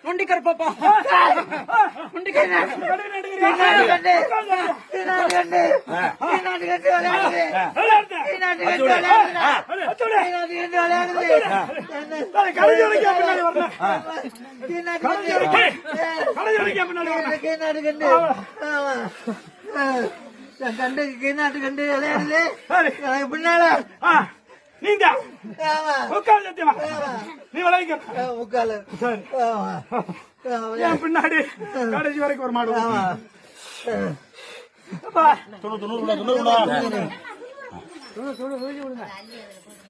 நொண்டிக்கர் பாப்பா கண்டு கீநாட்டு கண்டு விளையாடுது பின்னால நீங்க உட்கால் சத்தியமா நீ விளையாங்க உட்கால என் பின்னாடி கடைசி வரைக்கும் ஒரு மாடு தொண்ணூறு